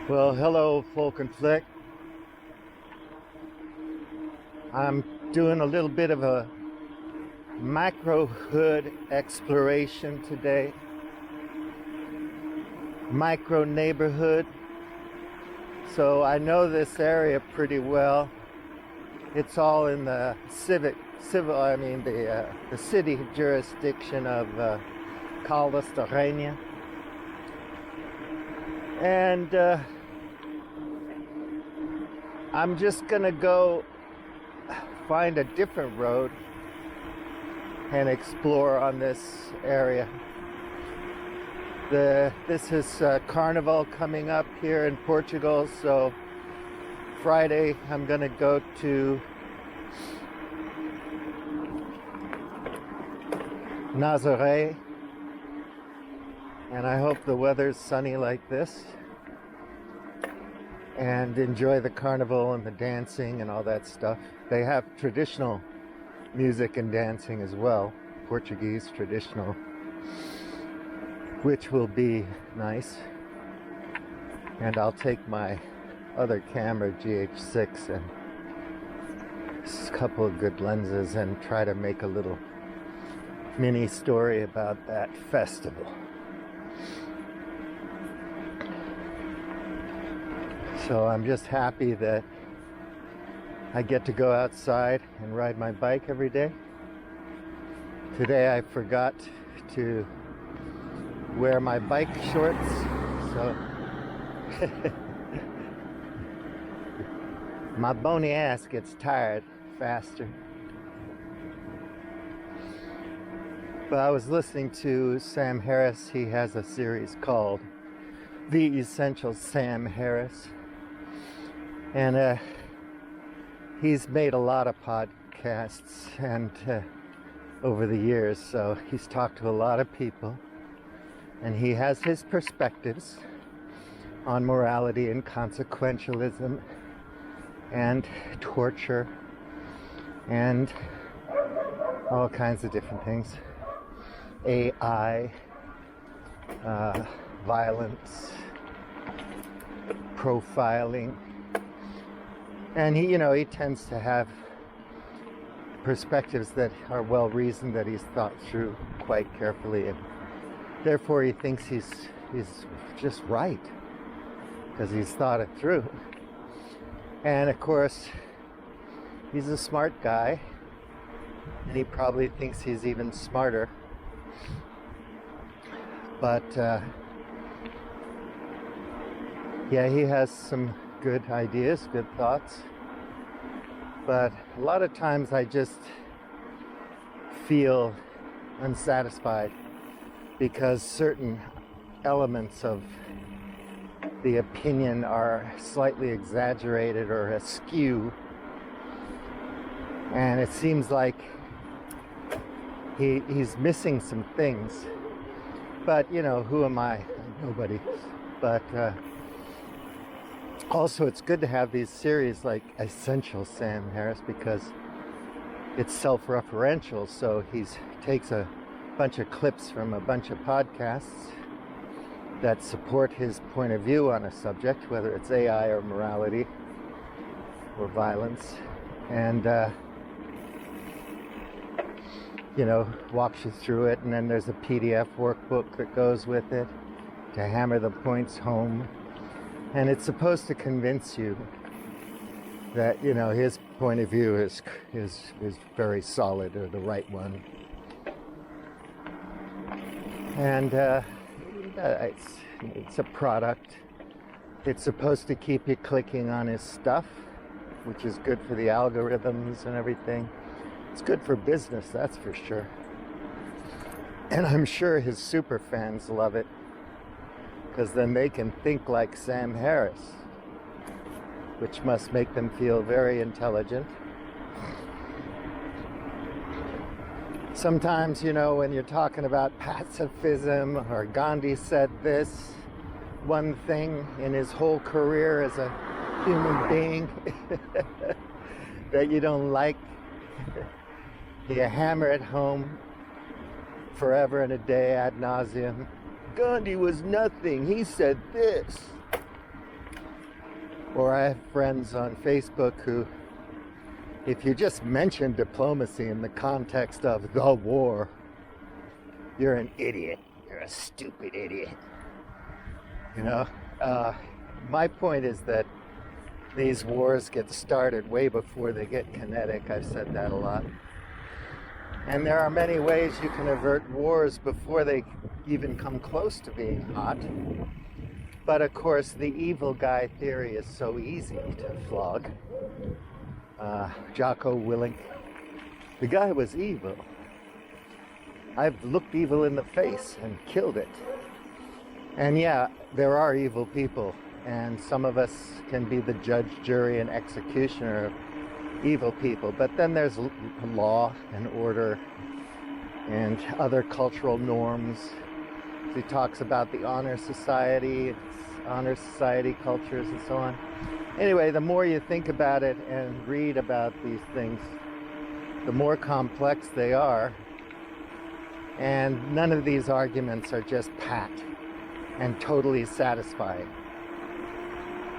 Well, hello, folk and flick. I'm doing a little bit of a micro hood exploration today. Micro neighborhood. So I know this area pretty well. It's all in the the city jurisdiction of Caldas da Rainha. And I'm just gonna go find a different road and explore on this area. This is Carnival coming up here in Portugal, so Friday I'm gonna go to Nazaré, and I hope the weather's sunny like this, and enjoy the carnival and the dancing and all that stuff. They have traditional music and dancing as well, Portuguese traditional, which will be nice. And I'll take my other camera, GH6, and a couple of good lenses and try to make a little mini story about that festival. So I'm just happy that I get to go outside and ride my bike every day. Today I forgot to wear my bike shorts, so my bony ass gets tired faster. But I was listening to Sam Harris. He has a series called The Essential Sam Harris. And he's made a lot of podcasts and over the years, so he's talked to a lot of people, and he has his perspectives on morality and consequentialism and torture and all kinds of different things. AI, violence, profiling. And he tends to have perspectives that are well reasoned, that he's thought through quite carefully, and therefore he thinks he's just right because he's thought it through. And of course, he's a smart guy, and he probably thinks he's even smarter. But yeah, he has some good ideas, good thoughts, but a lot of times I just feel unsatisfied because certain elements of the opinion are slightly exaggerated or askew, and it seems like he's missing some things. But who am I? Nobody. But also, it's good to have these series like Essential Sam Harris because it's self-referential. So he takes a bunch of clips from a bunch of podcasts that support his point of view on a subject, whether it's AI or morality or violence, and walks you through it. And then there's a PDF workbook that goes with it to hammer the points home. And it's supposed to convince you that, his point of view is very solid, or the right one. And it's a product. It's supposed to keep you clicking on his stuff, which is good for the algorithms and everything. It's good for business, that's for sure. And I'm sure his super fans love it, because then they can think like Sam Harris, which must make them feel very intelligent. Sometimes, when you're talking about pacifism, or Gandhi said this one thing in his whole career as a human being that you don't like, you hammer it home forever and a day ad nauseum. Gandhi was nothing. He said this. Or I have friends on Facebook who, if you just mention diplomacy in the context of the war, you're an idiot. You're a stupid idiot. You know? My point is that these wars get started way before they get kinetic. I've said that a lot. And there are many ways you can avert wars before they even come close to being hot. But of course, the evil guy theory is so easy to flog. Jocko Willink, the guy was evil. I've looked evil in the face and killed it. And yeah, there are evil people, and some of us can be the judge, jury, and executioner of evil people. But then there's law and order and other cultural norms. He talks about the honor society cultures, and so on. Anyway, the more you think about it and read about these things, the more complex they are. And none of these arguments are just pat and totally satisfying.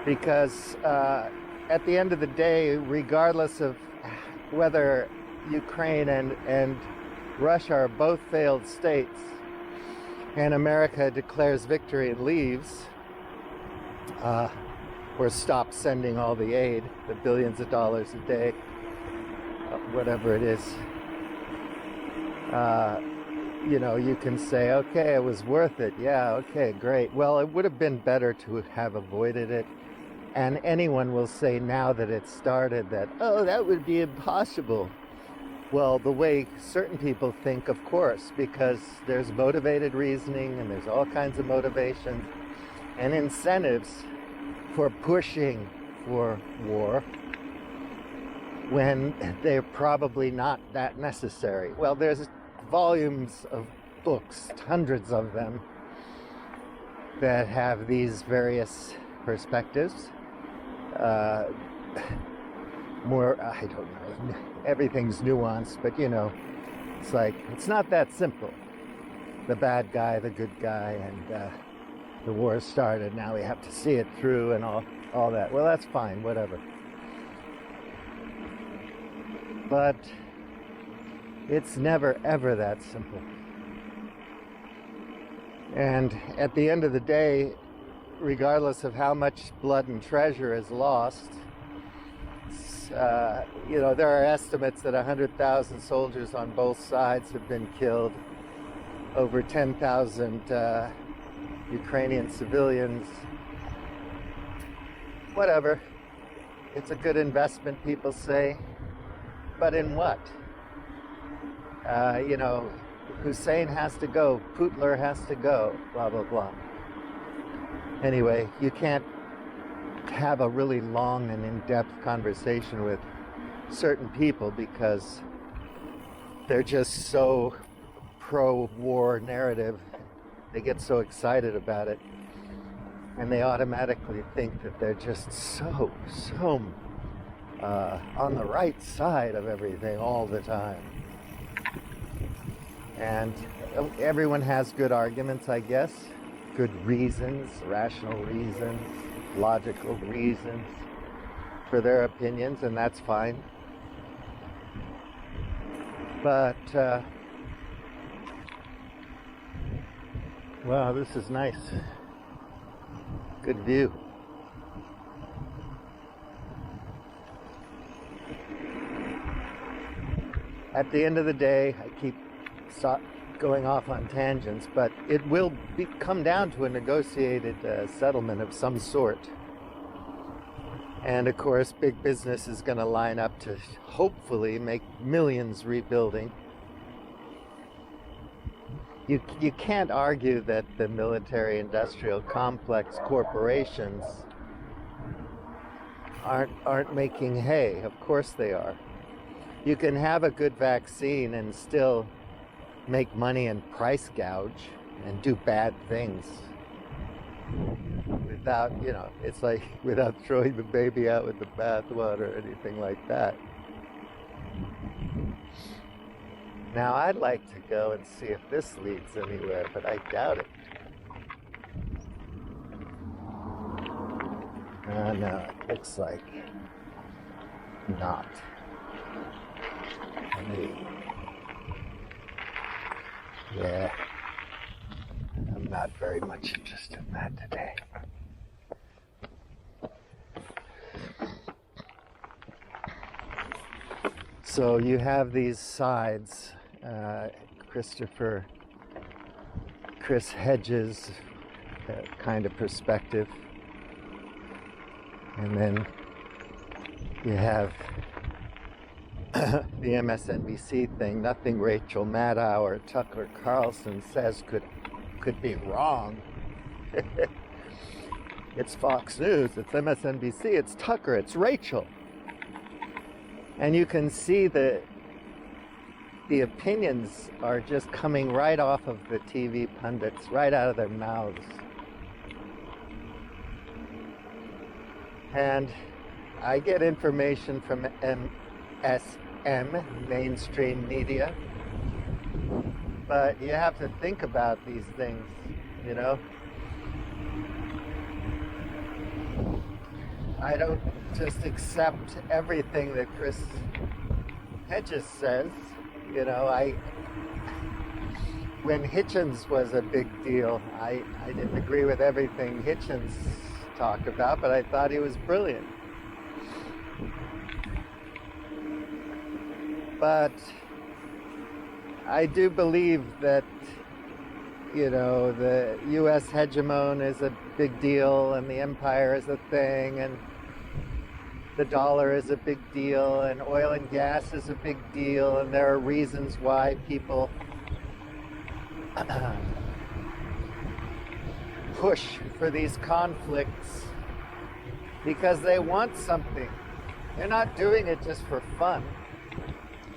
Because at the end of the day, regardless of whether Ukraine and Russia are both failed states, and America declares victory and leaves, or stops sending all the aid, the billions of dollars a day, whatever it is, you can say, okay, it was worth it. Yeah, okay, great. Well, it would have been better to have avoided it. And anyone will say now that it started that, oh, that would be impossible. Well, the way certain people think, of course, because there's motivated reasoning and there's all kinds of motivations and incentives for pushing for war when they're probably not that necessary. Well, there's volumes of books, hundreds of them, that have these various perspectives. More, I don't know, everything's nuanced, but it's like, it's not that simple. The bad guy, the good guy, and the war started, now we have to see it through and all that. Well, that's fine, whatever. But it's never, ever that simple. And at the end of the day, regardless of how much blood and treasure is lost, there are estimates that 100,000 soldiers on both sides have been killed, over 10,000 Ukrainian civilians. Whatever. It's a good investment, people say. But in what? Hussein has to go, Putler has to go, blah, blah, blah. Anyway, you can't have a really long and in-depth conversation with certain people because they're just so pro-war narrative. They get so excited about it, and they automatically think that they're just so on the right side of everything all the time. And everyone has good arguments, I guess, good reasons, rational reasons, logical reasons for their opinions, and that's fine. But, wow, this is nice. Good view. At the end of the day, I keep going off on tangents, but it will come down to a negotiated settlement of some sort. And of course, big business is going to line up to hopefully make millions rebuilding. You can't argue that the military-industrial complex corporations aren't making hay. Of course they are. You can have a good vaccine and still make money and price gouge and do bad things without, it's like without throwing the baby out with the bathwater or anything like that. Now, I'd like to go and see if this leads anywhere, but I doubt it. no, it looks like not. Yeah, I'm not very much interested in that today. So you have these sides, Chris Hedges kind of perspective, and then you have the MSNBC thing. Nothing Rachel Maddow or Tucker Carlson says could be wrong. It's Fox News, it's MSNBC, it's Tucker, it's Rachel. And you can see the opinions are just coming right off of the TV pundits, right out of their mouths. And I get information from MSM, mainstream media, but you have to think about these things, you know? I don't just accept everything that Chris Hedges says. You know, when Hitchens was a big deal, I didn't agree with everything Hitchens talked about, but I thought he was brilliant. But I do believe that, you know, the U.S. hegemon is a big deal, and the empire is a thing, and the dollar is a big deal, and oil and gas is a big deal, and there are reasons why people push for these conflicts because they want something. They're not doing it just for fun.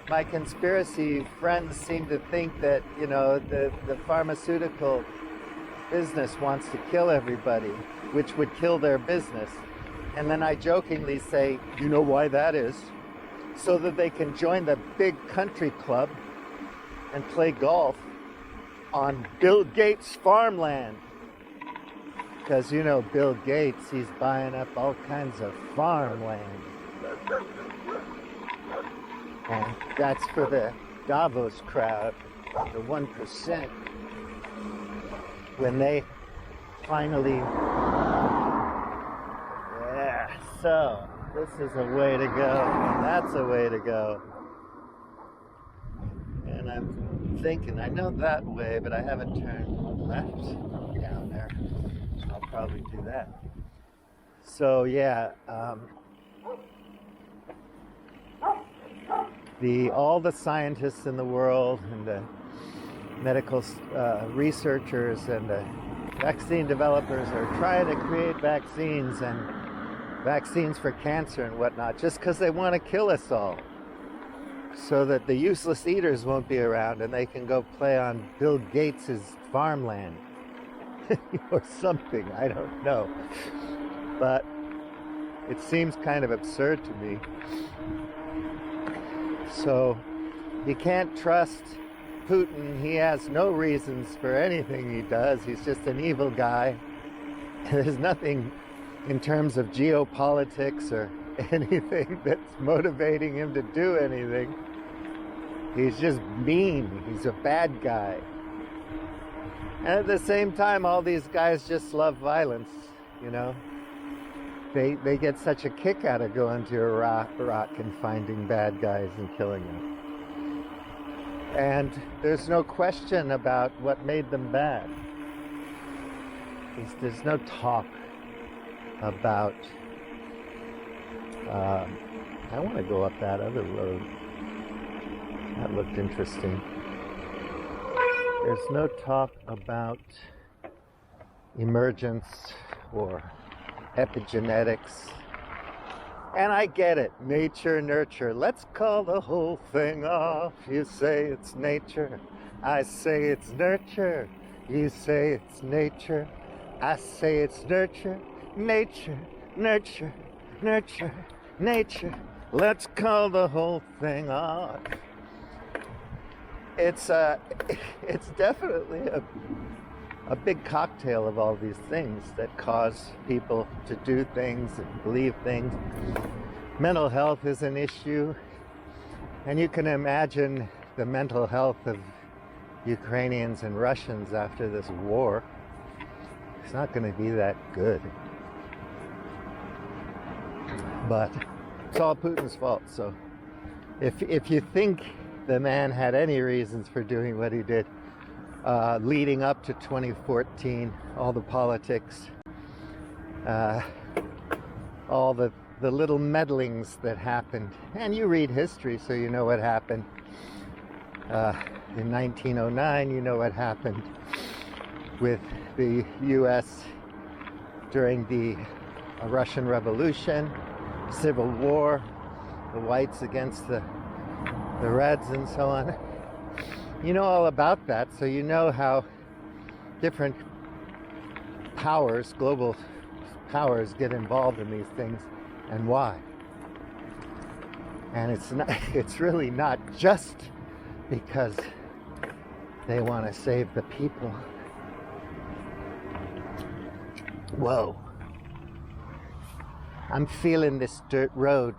My conspiracy friends seem to think that, you know, the pharmaceutical business wants to kill everybody, which would kill their business. And then I jokingly say, you know why that is? So that they can join the big country club and play golf on Bill Gates' farmland. Because, you know, Bill Gates, he's buying up all kinds of farmland. And that's for the Davos crowd, the 1%. When they finally... Yeah, so this is a way to go, and that's a way to go. And I'm thinking, I know that way, but I haven't turned left down there. I'll probably do that. So yeah, all the scientists in the world and the medical researchers and the vaccine developers are trying to create vaccines for cancer and whatnot, just because they want to kill us all, so that the useless eaters won't be around and they can go play on Bill Gates's farmland or something. I don't know, but it seems kind of absurd to me. So you can't trust Putin. He has no reasons for anything he does. He's just an evil guy. There's nothing in terms of geopolitics or anything that's motivating him to do anything. He's just mean. He's a bad guy. And at the same time, all these guys just love violence, you know. They get such a kick out of going to Iraq and finding bad guys and killing them. And there's no question about what made them bad. There's no talk about... I want to go up that other road. That looked interesting. There's no talk about emergence or epigenetics. And I get it. Nature, nurture. Let's call the whole thing off. You say it's nature. I say it's nurture. You say it's nature. I say it's nurture. Nature, nurture, nurture, nature. Let's call the whole thing off. It's definitely a big cocktail of all these things that cause people to do things and believe things. Mental health is an issue, and you can imagine the mental health of Ukrainians and Russians after this war. It's not going to be that good. But it's all Putin's fault. So if you think the man had any reasons for doing what he did, leading up to 2014, all the politics, all the little meddlings that happened, and you read history, so you know what happened. In 1909, you know what happened with the U.S. during the Russian Revolution, Civil War, the whites against the Reds and so on. You know all about that, so you know how different powers, global powers, get involved in these things and why. And it's really not just because they want to save the people. Whoa. I'm feeling this dirt road.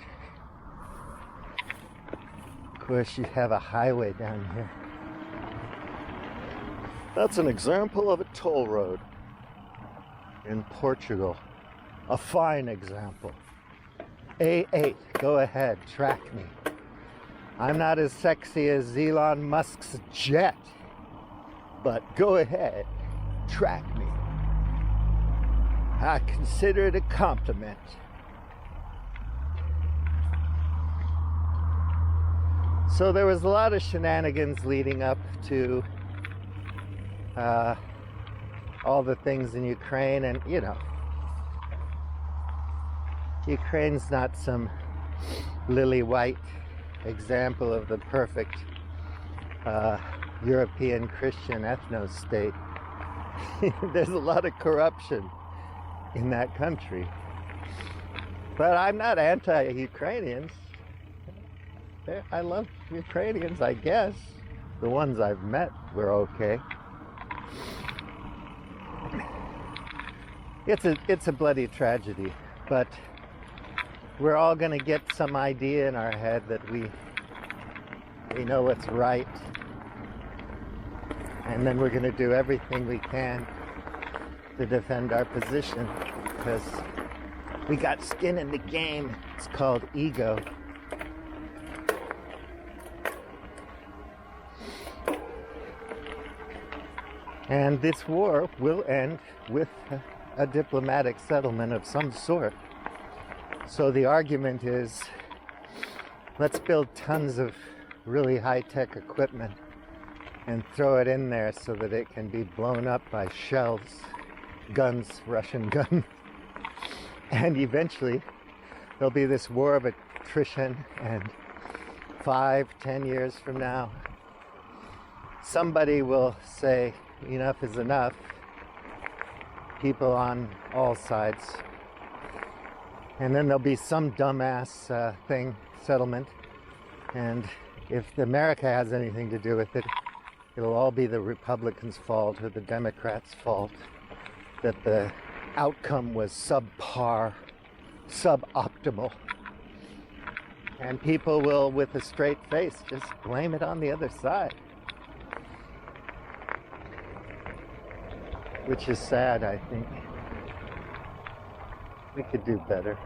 Of course, you have a highway down here. That's an example of a toll road in Portugal. A fine example. A8, go ahead, track me. I'm not as sexy as Elon Musk's jet, but go ahead, track me. I consider it a compliment. So there was a lot of shenanigans leading up to all the things in Ukraine, and you know, Ukraine's not some lily white example of the perfect European Christian ethno-state. There's a lot of corruption in that country. But I'm not anti-Ukrainians. I love Ukrainians, I guess. The ones I've met were okay. It's a bloody tragedy, but we're all going to get some idea in our head that we know what's right, and then we're going to do everything we can to defend our position, because we got skin in the game. It's called ego. And this war will end with a diplomatic settlement of some sort. So the argument is, let's build tons of really high-tech equipment and throw it in there so that it can be blown up by shells, guns, Russian guns. And eventually there'll be this war of attrition, and 5-10 years from now, somebody will say enough is enough. People on all sides. And then there'll be some dumbass settlement, and if America has anything to do with it, it'll all be the Republicans' fault or the Democrats' fault that the outcome was subpar, suboptimal. And people will, with a straight face, just blame it on the other side. Which is sad, I think. We could do better.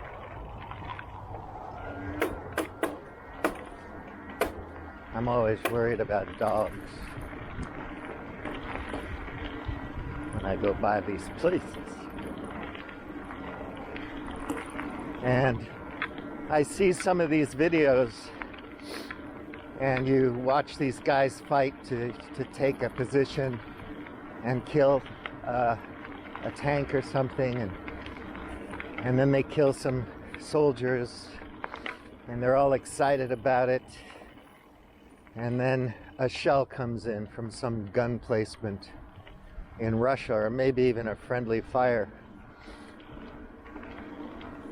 I'm always worried about dogs when I go by these places. And I see some of these videos, and you watch these guys fight to take a position and kill a tank or something, and then they kill some soldiers, and they're all excited about it, and then a shell comes in from some gun placement in Russia, or maybe even a friendly fire,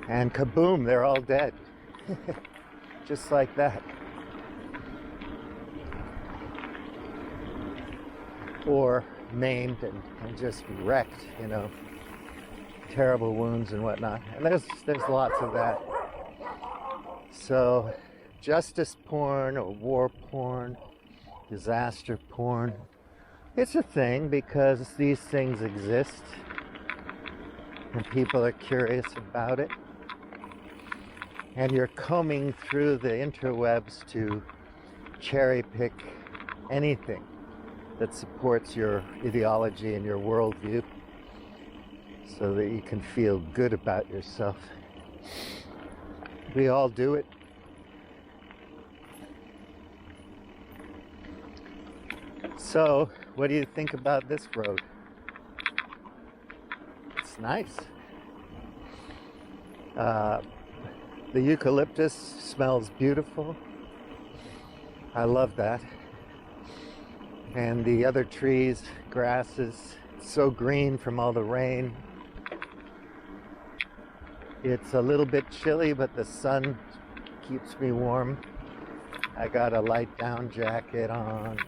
and kaboom, they're all dead. Just like that. Or maimed and just wrecked, you know, terrible wounds and whatnot. And there's lots of that. So justice porn or war porn, disaster porn, it's a thing because these things exist and people are curious about it. And you're combing through the interwebs to cherry pick anything that supports your ideology and your worldview so that you can feel good about yourself. We all do it. So, what do you think about this road? It's nice. The eucalyptus smells beautiful. I love that. And the other trees, grasses, so green from all the rain. It's a little bit chilly, but the sun keeps me warm. I got a light down jacket on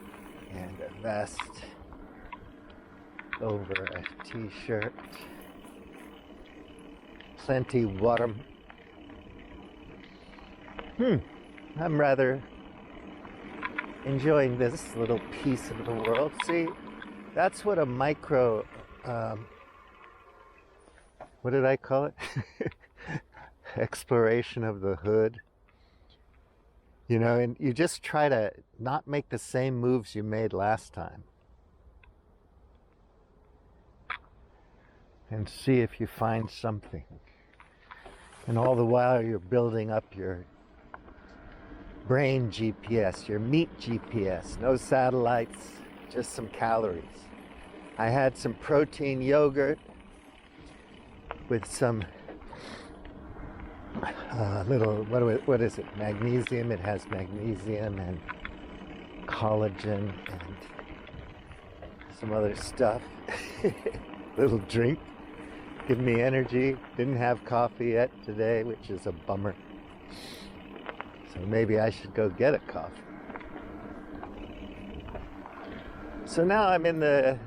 and a vest over a t-shirt. Plenty warm. I'm rather enjoying this little piece of the world. See, that's what a micro, what did I call it? Exploration of the hood. You know, and you just try to not make the same moves you made last time. And see if you find something. And all the while you're building up your brain GPS, your meat GPS, no satellites, just some calories. I had some protein yogurt with some what is it? Magnesium. It has magnesium and collagen and some other stuff. Little drink. Give me energy. Didn't have coffee yet today, which is a bummer. So maybe I should go get a coffee. So now I'm in the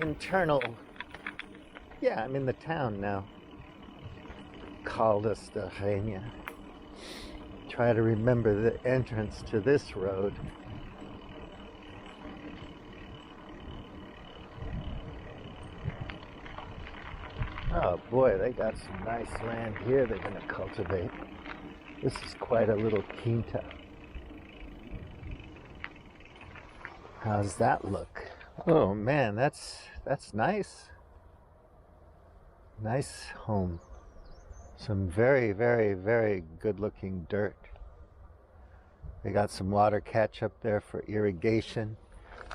I'm in the town now. Caldas de Reina. Try to remember the entrance to this road. Oh boy, they got some nice land here they're going to cultivate. This is quite a little quinta. How's that look? Oh man, that's nice. Nice home. Some very, very, very good looking dirt. They got some water catch up there for irrigation.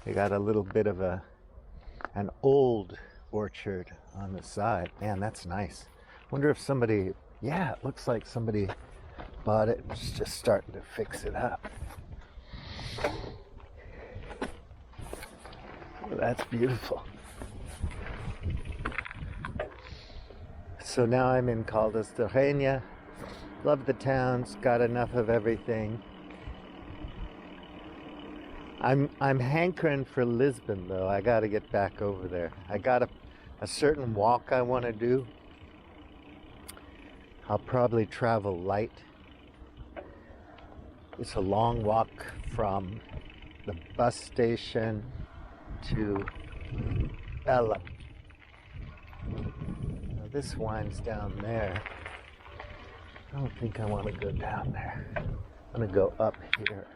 They got a little bit of an old orchard on the side. Man, that's nice. Wonder if somebody, it looks like somebody bought it and is just starting to fix it up. Oh, that's beautiful. So now I'm in Caldas de Reina. Love the towns, got enough of everything. I'm hankering for Lisbon though. I got to get back over there. I got a certain walk I want to do. I'll probably travel light. It's a long walk from the bus station to Ella. Now this winds down there. I don't think I want to go down there. I'm going to go up here.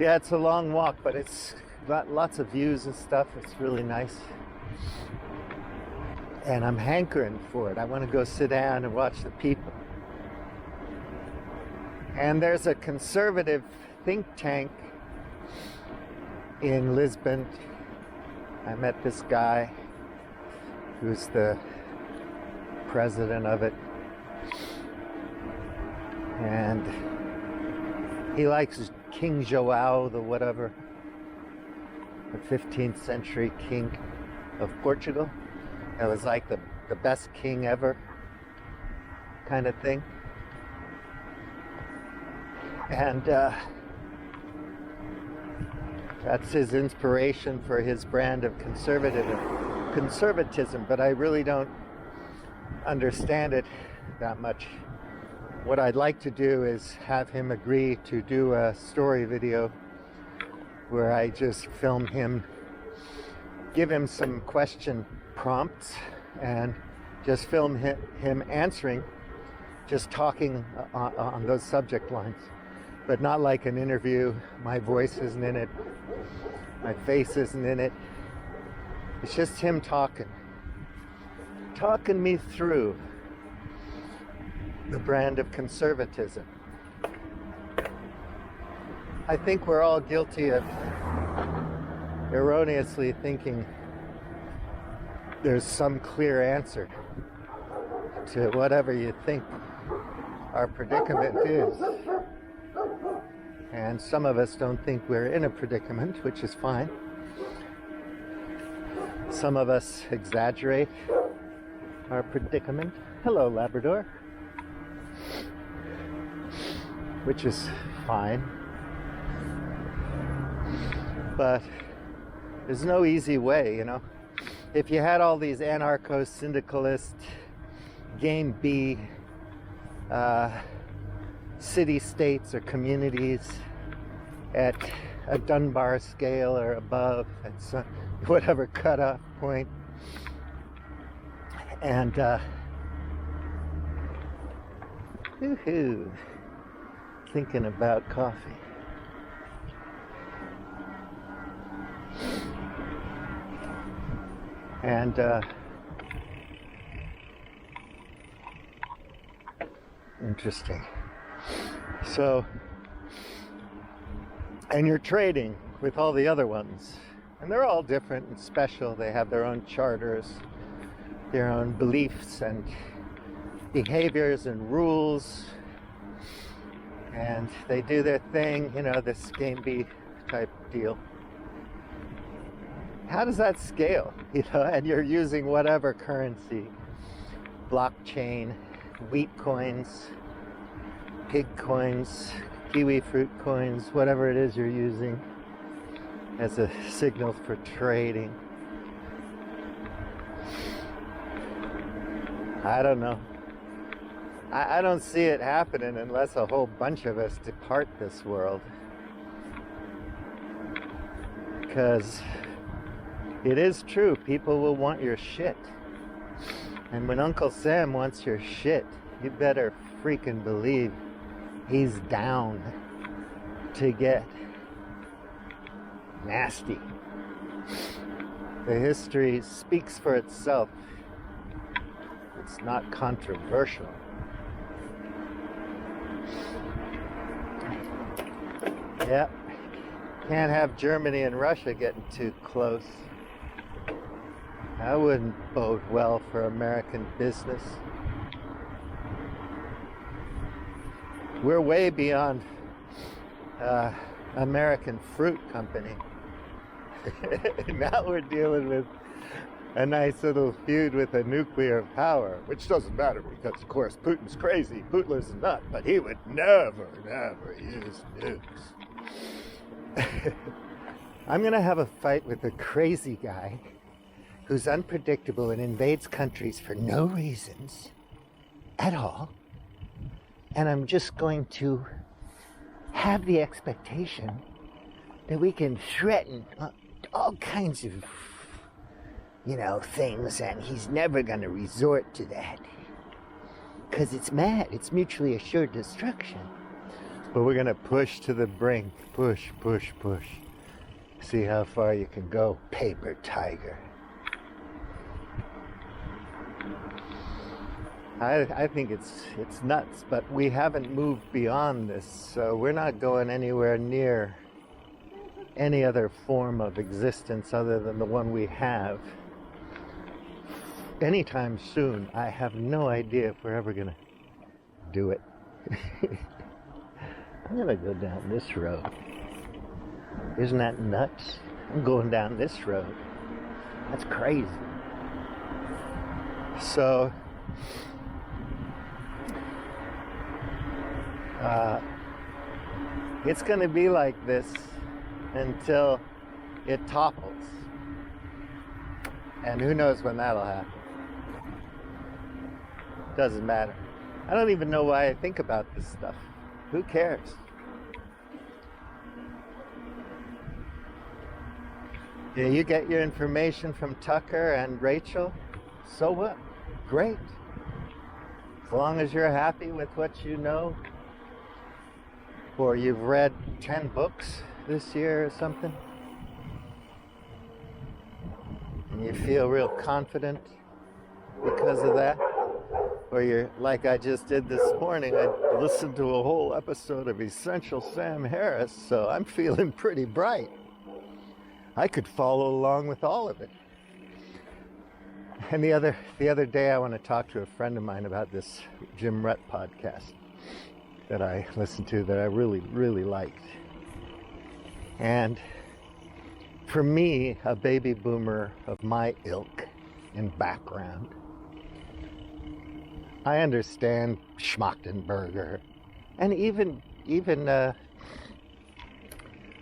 Yeah, it's a long walk, but it's got lots of views and stuff. It's really nice. And I'm hankering for it. I want to go sit down and watch the people. And there's a conservative think tank in Lisbon. I met this guy who's the president of it. And he likes King João, the whatever, the 15th century king of Portugal. That was like the best king ever kind of thing. And That's his inspiration for his brand of conservatism, but I really don't understand it that much. What I'd like to do is have him agree to do a story video where I just film him, give him some question prompts, and just film him answering, just talking on those subject lines, but not like an interview. My voice isn't in it, my face isn't in it. It's just him talking me through the brand of conservatism. I think we're all guilty of erroneously thinking there's some clear answer to whatever you think our predicament is. And some of us don't think we're in a predicament, which is fine. Some of us exaggerate our predicament. Hello, Labrador. Which is fine. But there's no easy way, you know. If you had all these anarcho-syndicalist, game B, city-states or communities at a Dunbar scale or above, at some, whatever cutoff point, and woohoo, thinking about coffee. And interesting. So, and you're trading with all the other ones, and they're all different and special. They have their own charters, their own beliefs and behaviors and rules, and they do their thing, you know, this game B type deal. How does that scale, you know? And you're using whatever currency, blockchain, wheat coins, pig coins, kiwi fruit coins, whatever it is you're using as a signal for trading. I don't know. I don't see it happening unless a whole bunch of us depart this world. Because it is true, people will want your shit. And when Uncle Sam wants your shit, you better freaking believe he's down to get nasty. The history speaks for itself. It's not controversial. Yep. Can't have Germany and Russia getting too close. That wouldn't bode well for American business. We're way beyond American Fruit Company. Now we're dealing with a nice little feud with a nuclear power, which doesn't matter because, of course, Putin's crazy. Putin's a nut, but he would never use nukes. I'm going to have a fight with a crazy guy who's unpredictable and invades countries for no reasons at all. And I'm just going to have the expectation that we can threaten all kinds of, you know, things, and he's never going to resort to that. Because it's mad. It's mutually assured destruction. But we're going to push to the brink. Push, push, push. See how far you can go, paper tiger. I think it's nuts, but we haven't moved beyond this, so we're not going anywhere near any other form of existence other than the one we have anytime soon. I have no idea if we're ever gonna do it. I'm gonna go down this road. Isn't that nuts? I'm going down this road. That's crazy. So it's going to be like this until it topples. And who knows when that'll happen. Doesn't matter. I don't even know why I think about this stuff. Who cares? Yeah, you get your information from Tucker and Rachel. So what? Great. As long as you're happy with what you know, or you've read 10 books this year or something, and you feel real confident because of that, or you're like I just did this morning, I listened to a whole episode of Essential Sam Harris, so I'm feeling pretty bright. I could follow along with all of it. And the other day I want to talk to a friend of mine about this Jim Rett podcast that I listened to that I really, really liked. And for me, a baby boomer of my ilk and background, I understand Schmachtenberger and even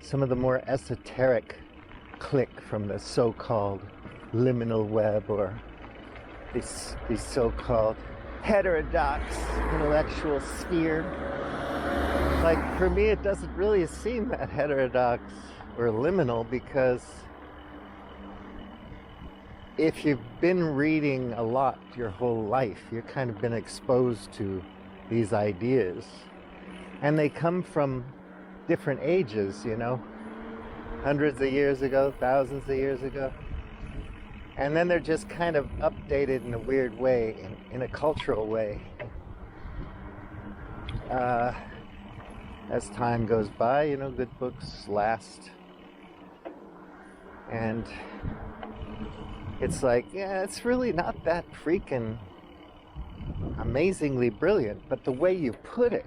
some of the more esoteric clique from the so-called liminal web, or these so-called heterodox intellectual sphere. Like, for me, it doesn't really seem that heterodox or liminal, because if you've been reading a lot your whole life, you've kind of been exposed to these ideas, and they come from different ages, you know, hundreds of years ago, thousands of years ago. And then they're just kind of updated in a weird way, in a cultural way. As time goes by, you know, good books last. And it's like, yeah, it's really not that freaking amazingly brilliant. But the way you put it,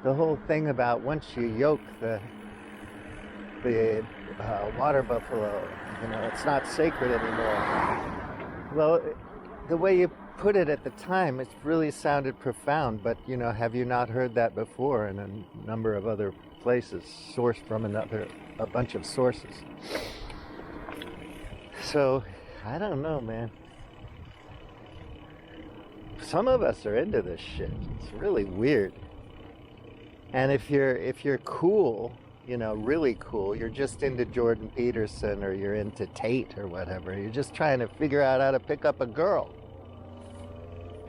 the whole thing about once you yoke the water buffalo, you know, it's not sacred anymore. Well, the way you put it at the time, it really sounded profound, but, you know, have you not heard that before in a number of other places, sourced from a bunch of sources? So, I don't know, man. Some of us are into this shit. It's really weird. And if you're cool, you know, really cool, you're just into Jordan Peterson, or you're into Tate or whatever. You're just trying to figure out how to pick up a girl.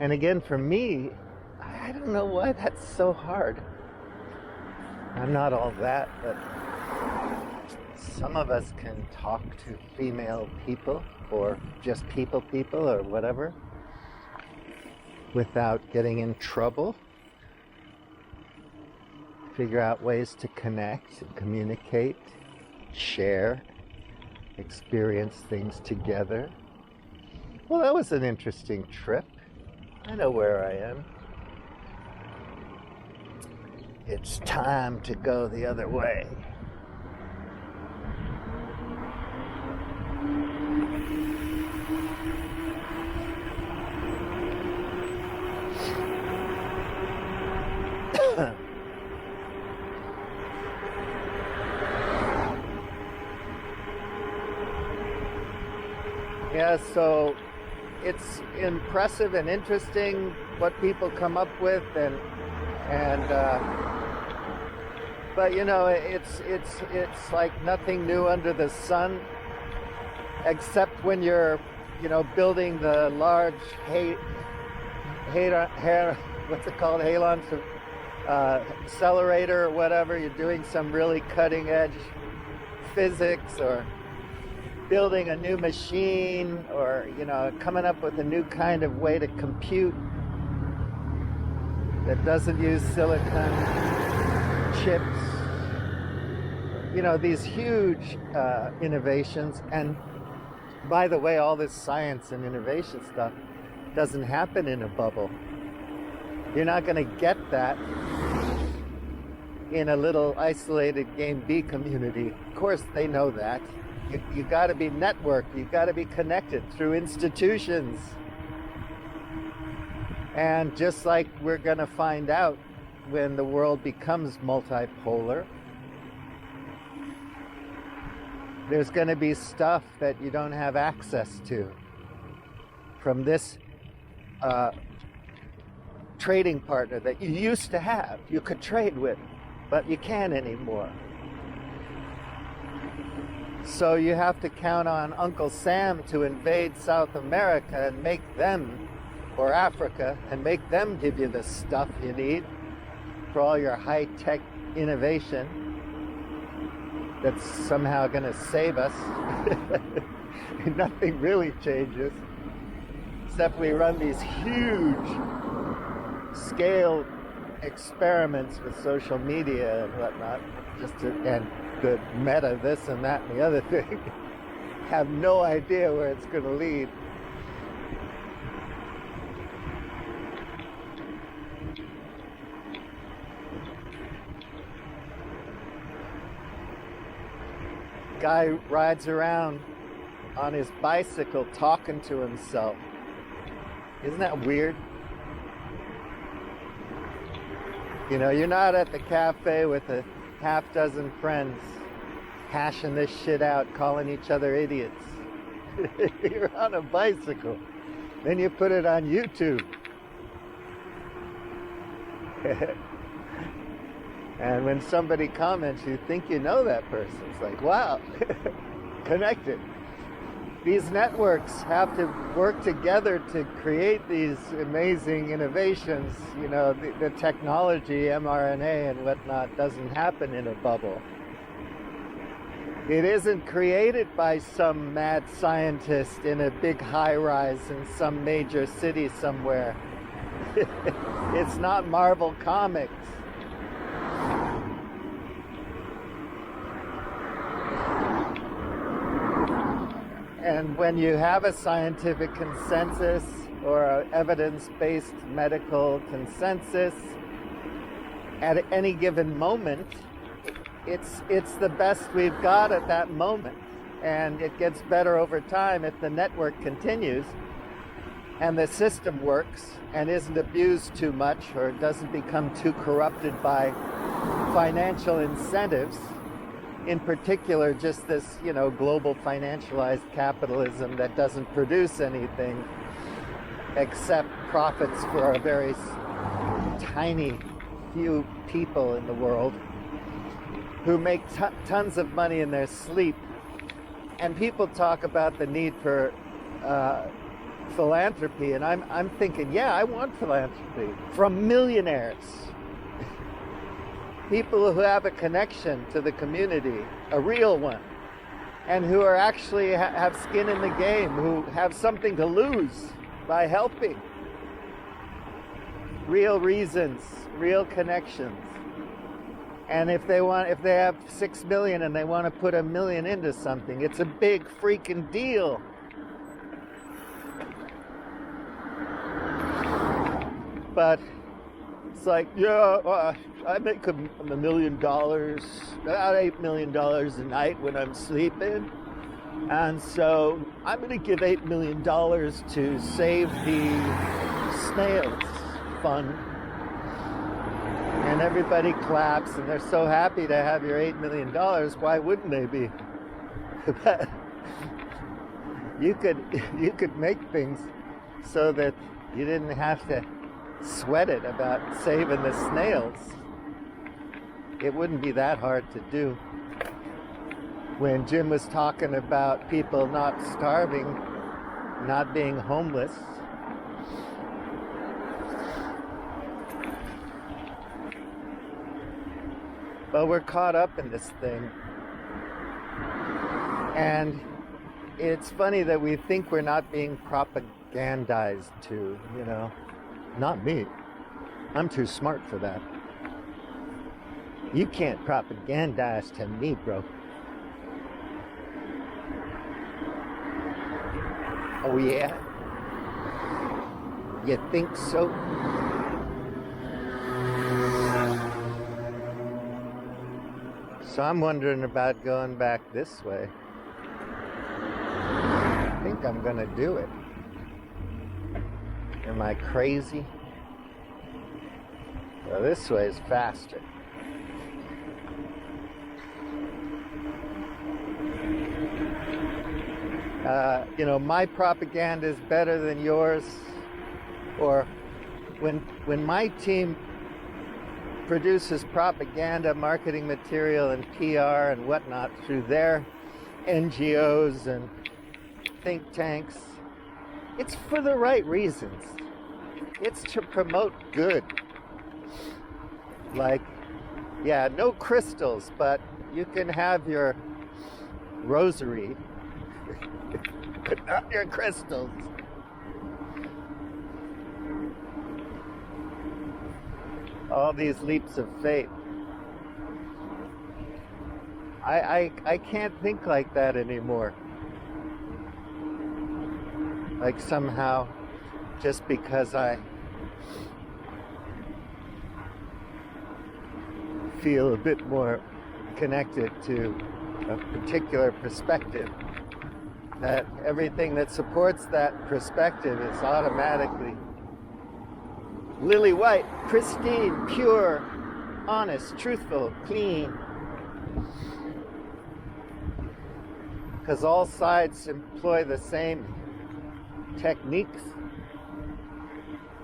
And again, for me, I don't know why that's so hard. I'm not all that, but some of us can talk to female people, or just people, or whatever, without getting in trouble. Figure out ways to connect and communicate, share, experience things together. Well, that was an interesting trip. I know where I am. It's time to go the other way. Yeah, so it's impressive and interesting what people come up with, but you know, it's like nothing new under the sun, except when you're, you know, building the large what's it called, halon accelerator or whatever. You're doing some really cutting edge physics, or building a new machine, or, you know, coming up with a new kind of way to compute that doesn't use silicon chips. You know, these huge innovations. And by the way, all this science and innovation stuff doesn't happen in a bubble. You're not going to get that in a little isolated Game B community. Of course, they know that. You got to be networked. You got to be connected through institutions. And just like we're going to find out when the world becomes multipolar, there's going to be stuff that you don't have access to from this trading partner that you used to have. You could trade with, but you can't anymore. So you have to count on Uncle Sam to invade South America and make them, or Africa, and make them give you the stuff you need for all your high-tech innovation that's somehow going to save us. Nothing really changes, except we run these huge scale experiments with social media and whatnot, and the meta this and that and the other thing. Have no idea where it's going to lead. Guy rides around on his bicycle talking to himself. Isn't that weird? You know, you're not at the cafe with a half dozen friends hashing this shit out, calling each other idiots. You're on a bicycle. Then you put it on YouTube. And when somebody comments, you think you know that person. It's like, wow, connected. These networks have to work together to create these amazing innovations. You know, the technology, mRNA and whatnot, doesn't happen in a bubble. It isn't created by some mad scientist in a big high-rise in some major city somewhere. It's not Marvel Comics. And when you have a scientific consensus or an evidence-based medical consensus at any given moment, it's the best we've got at that moment. And it gets better over time if the network continues and the system works and isn't abused too much or doesn't become too corrupted by financial incentives. In particular, just this, you know, global financialized capitalism that doesn't produce anything except profits for a very tiny few people in the world who make tons of money in their sleep. And people talk about the need for philanthropy, and I'm thinking, yeah, I want philanthropy from millionaires. People who have a connection to the community, a real one, and who are actually have skin in the game, who have something to lose by helping. Real reasons, real connections. And if they have 6 million and they want to put 1 million into something, it's a big freaking deal. But it's like, yeah, I make $1 million, about $8 million a night when I'm sleeping. And so I'm going to give $8 million to save the snails fund. And everybody claps and they're so happy to have your $8 million. Why wouldn't they be? You could make things so that you didn't have to sweat it about saving the snails. It wouldn't be that hard to do. When Jim was talking about people not starving, not being homeless, but we're caught up in this thing. And it's funny that we think we're not being propagandized to, you know. Not me. I'm too smart for that. You can't propagandize to me, bro. Oh yeah? You think so? So I'm wondering about going back this way. I think I'm gonna do it. Am I crazy? Well, this way is faster. My propaganda is better than yours, or when my team produces propaganda, marketing material, and PR and whatnot through their NGOs and think tanks, it's for the right reasons. It's to promote good. Like, yeah, no crystals, but you can have your rosary, but not your crystals. All these leaps of faith. I can't think like that anymore. Like somehow, just because I feel a bit more connected to a particular perspective, that everything that supports that perspective is automatically lily white, pristine, pure, honest, truthful, clean. Because all sides employ the same techniques,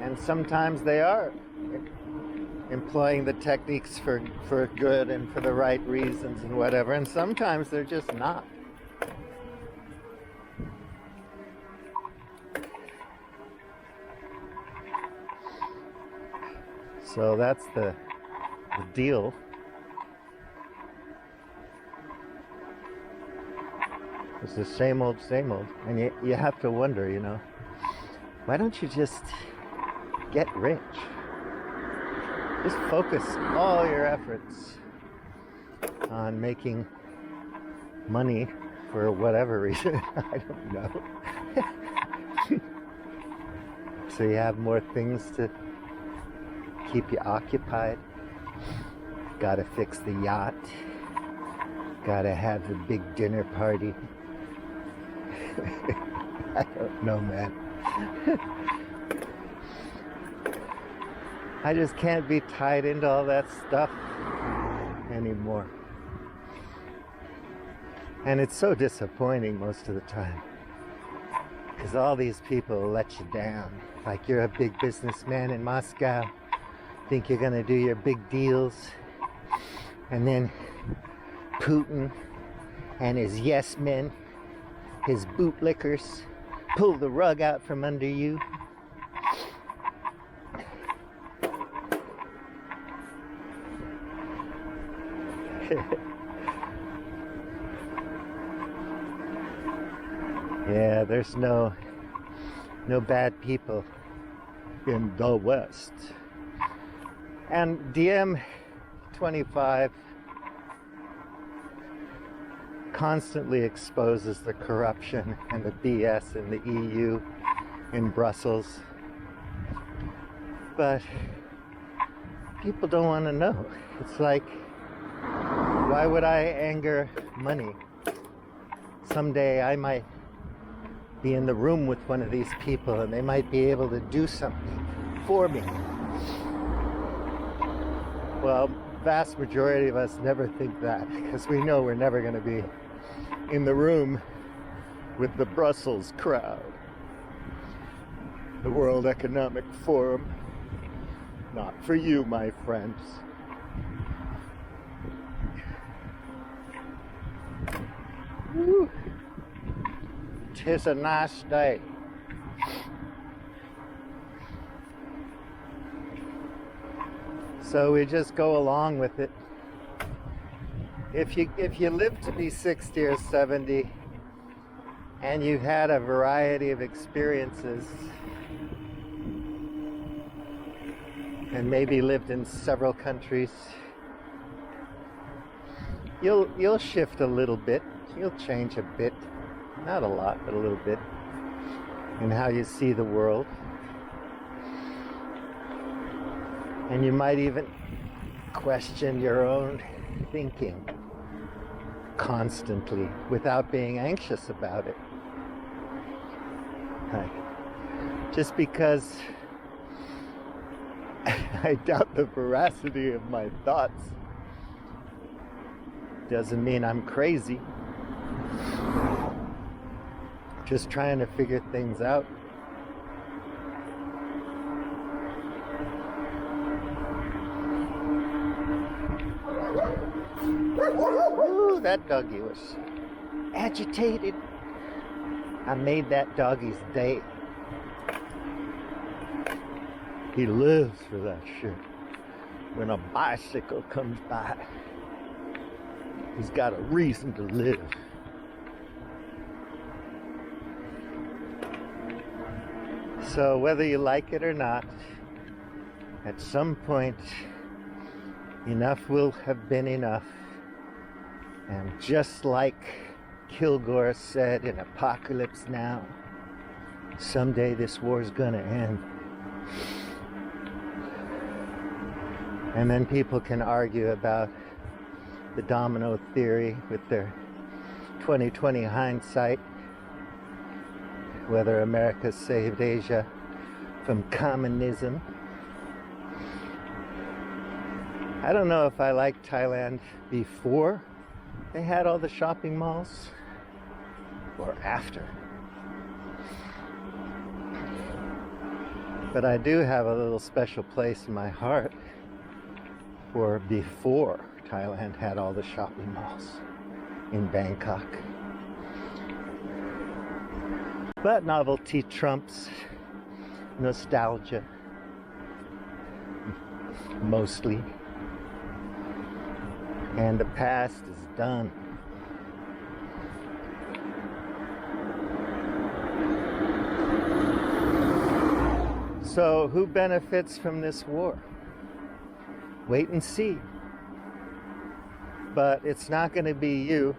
and sometimes they are employing the techniques for good and for the right reasons and whatever, and sometimes they're just not. So that's the deal. It's the same old, and you have to wonder, why don't you just get rich? Just focus all your efforts on making money for whatever reason. I don't know. So you have more things to keep you occupied. Gotta fix the yacht. Gotta have the big dinner party. I don't know, man. I just can't be tied into all that stuff anymore. And it's so disappointing most of the time, because all these people let you down. Like, you're a big businessman in Moscow, think you're gonna do your big deals, and then Putin and his yes men, his bootlickers, pull the rug out from under you. Yeah, there's no bad people in the West. And DM25 constantly exposes the corruption and the BS in the EU, in Brussels. But people don't want to know. It's like, why would I anger money? Someday I might be in the room with one of these people and they might be able to do something for me. Well, vast majority of us never think that, because we know we're never going to be in the room with the Brussels crowd. The World Economic Forum. Not for you, my friends. Woo. 'Tis a nice day. So we just go along with it. If you live to be 60 or 70 and you've had a variety of experiences and maybe lived in several countries, you'll shift a little bit. You'll change a bit, not a lot, but a little bit, in how you see the world. And you might even question your own thinking constantly without being anxious about it. Just because I doubt the veracity of my thoughts doesn't mean I'm crazy. just trying to figure things out. Ooh, that doggy was agitated. I made that doggy's day. He lives for that shit. When a bicycle comes by, he's got a reason to live. So whether you like it or not, at some point, enough will have been enough. And just like Kilgore said in Apocalypse Now, someday this war's gonna end. And then people can argue about the domino theory with their 2020 hindsight, whether America saved Asia from communism. I don't know if I liked Thailand before they had all the shopping malls or after. But I do have a little special place in my heart for before Thailand had all the shopping malls in Bangkok. But novelty trumps nostalgia, mostly. And the past is done. So who benefits from this war? Wait and see. But it's not going to be you,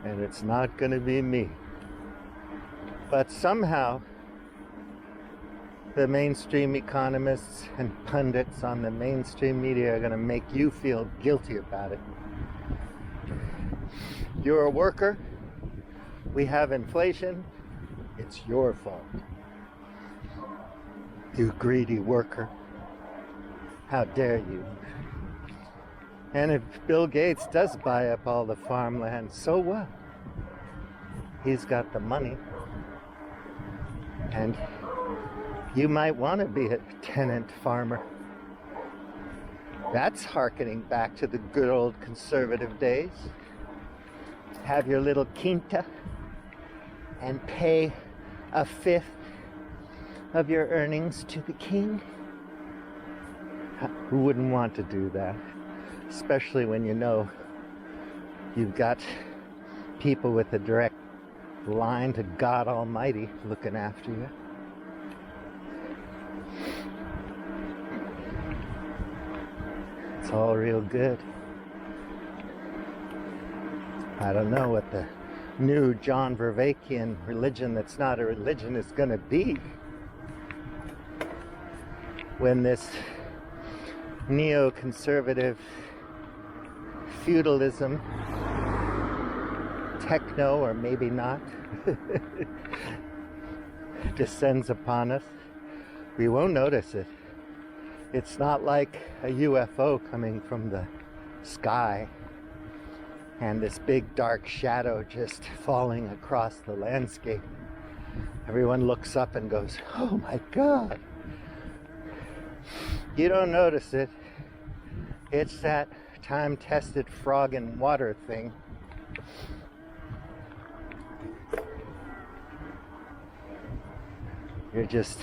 and it's not going to be me. But somehow, the mainstream economists and pundits on the mainstream media are going to make you feel guilty about it. You're a worker. We have inflation. It's your fault. You greedy worker. How dare you? And if Bill Gates does buy up all the farmland, so what? He's got the money. And you might want to be a tenant farmer. That's hearkening back to the good old conservative days. Have your little quinta and pay a fifth of your earnings to the king. Who wouldn't want to do that? Especially when you know you've got people with a direct line to God Almighty looking after you. It's all real good. I don't know what the new John Vervaekean religion that's not a religion is going to be when this neoconservative feudalism, techno or maybe not, descends upon us. We won't notice it. It's not like a UFO coming from the sky and this big dark shadow just falling across the landscape. Everyone looks up and goes, "Oh my God." You don't notice it. It's that time-tested frog in water thing. You're just,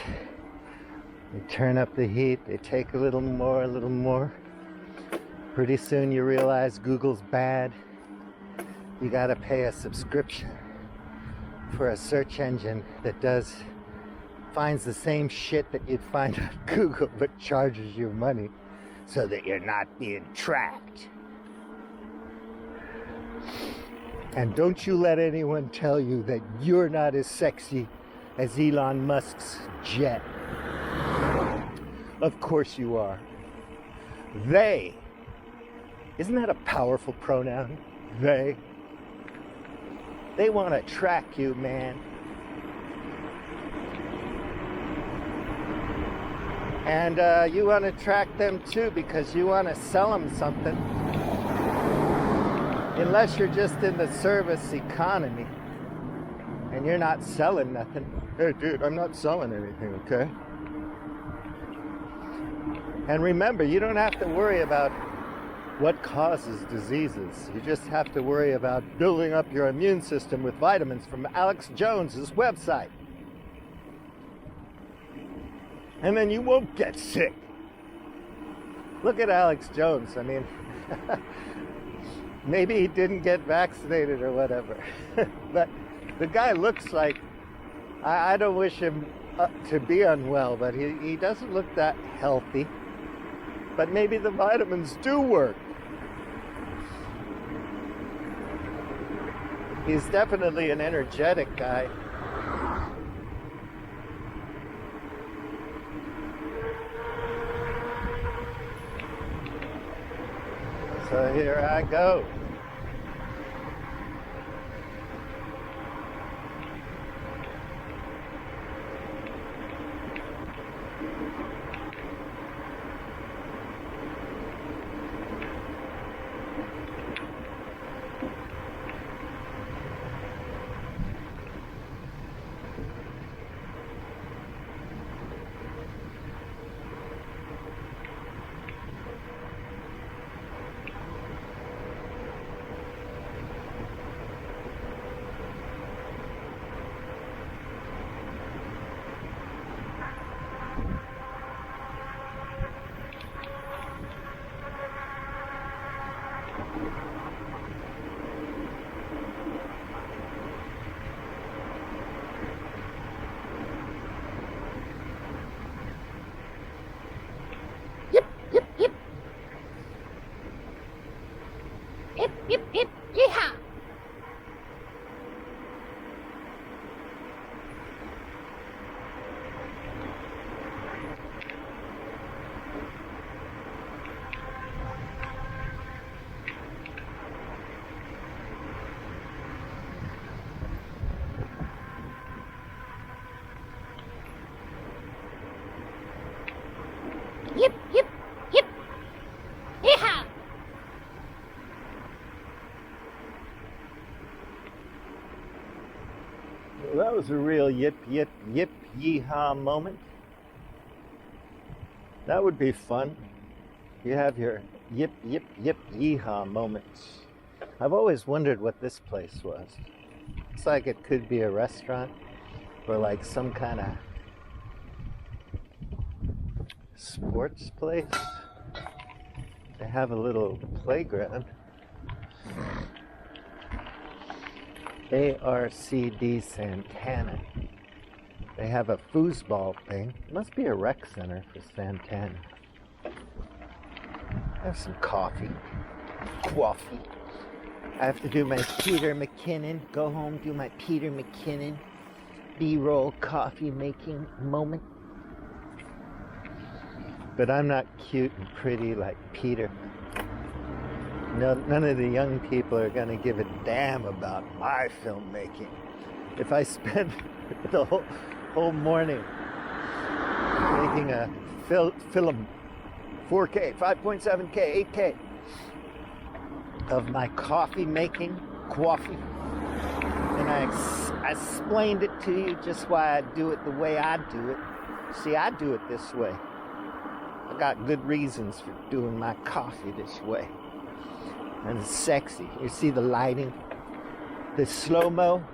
you turn up the heat, they take a little more, a little more. Pretty soon you realize Google's bad. You gotta pay a subscription for a search engine that finds the same shit that you'd find on Google but charges you money so that you're not being tracked. And don't you let anyone tell you that you're not as sexy as Elon Musk's jet. Of course you are. They. Isn't that a powerful pronoun? They. They want to track you, man. And you want to track them too because you want to sell them something. Unless you're just in the service economy. and you're not selling nothing, hey dude, I'm not selling anything, okay? And remember, you don't have to worry about what causes diseases. You just have to worry about building up your immune system with vitamins from Alex Jones's website. And then you won't get sick. Look at Alex Jones. I mean, maybe he didn't get vaccinated or whatever. But the guy looks like, I don't wish him to be unwell, but he doesn't look that healthy. But maybe the vitamins do work. He's definitely an energetic guy. So here I go. Yeehaw! Yip, yip, yip. Yeehaw! Well, that was a real yip, yip, yip, yeehaw moment. That would be fun. You have your yip, yip, yip, yeehaw moments. I've always wondered what this place was. Looks like it could be a restaurant or like some kind of sports place. They have a little playground. ARCD Santana. They have a foosball thing. Must be a rec center for Santana. Have some coffee. Coffee. I have to do my Peter McKinnon. Go home, do my Peter McKinnon B-roll coffee making moment. But I'm not cute and pretty like Peter. No, none of the young people are going to give a damn about my filmmaking. If I spend the whole morning making a film, 4K, 5.7K, 8K, of my coffee making, coffee, and I explained it to you just why I do it the way I do it. See, I do it this way. I got good reasons for doing my coffee this way. And it's sexy. You see the lighting, the slow-mo,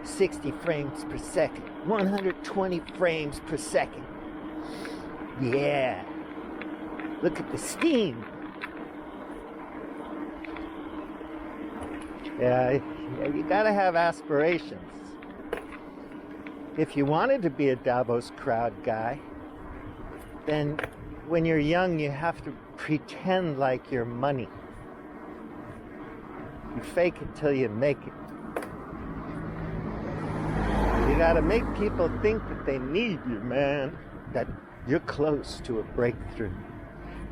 60 frames per second, 120 frames per second. Yeah. Look at the steam. Yeah, you gotta have aspirations. If you wanted to be a Davos crowd guy, then when you're young, you have to pretend like you're money. You fake it till you make it. You gotta make people think that they need you, man. That you're close to a breakthrough.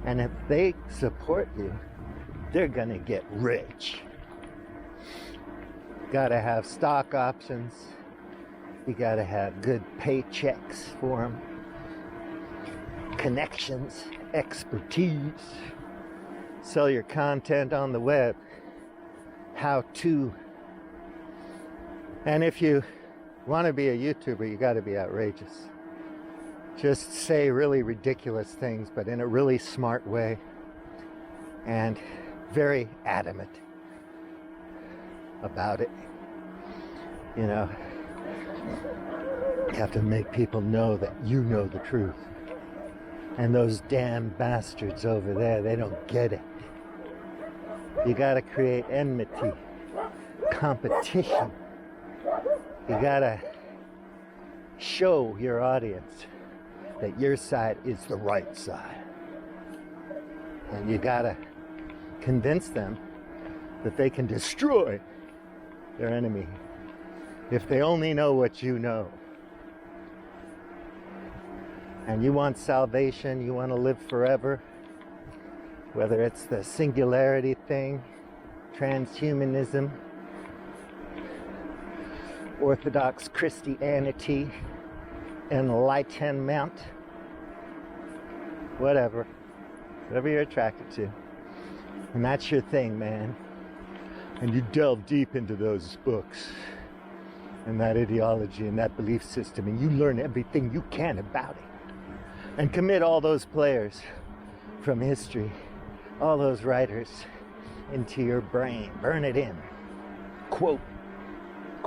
And if they support you, they're gonna get rich. Gotta have stock options. You gotta have good paychecks for them. Connections, expertise. Sell your content on the web. How to. And if you Want to be a YouTuber, you got to be outrageous. Just say really ridiculous things, but in a really smart way, and very adamant about it. You know, you have to make people know that you know the truth. And those damn bastards over there, they don't get it. You gotta create enmity, competition. You gotta show your audience that your side is the right side. And you gotta convince them that they can destroy their enemy if they only know what you know. And you want salvation, you want to live forever, whether it's the singularity thing, transhumanism, Orthodox Christianity, enlightenment, whatever you're attracted to. And that's your thing, man. And you delve deep into those books and that ideology and that belief system, and you learn everything you can about it. And commit all those players from history, all those writers, into your brain. Burn it in. Quote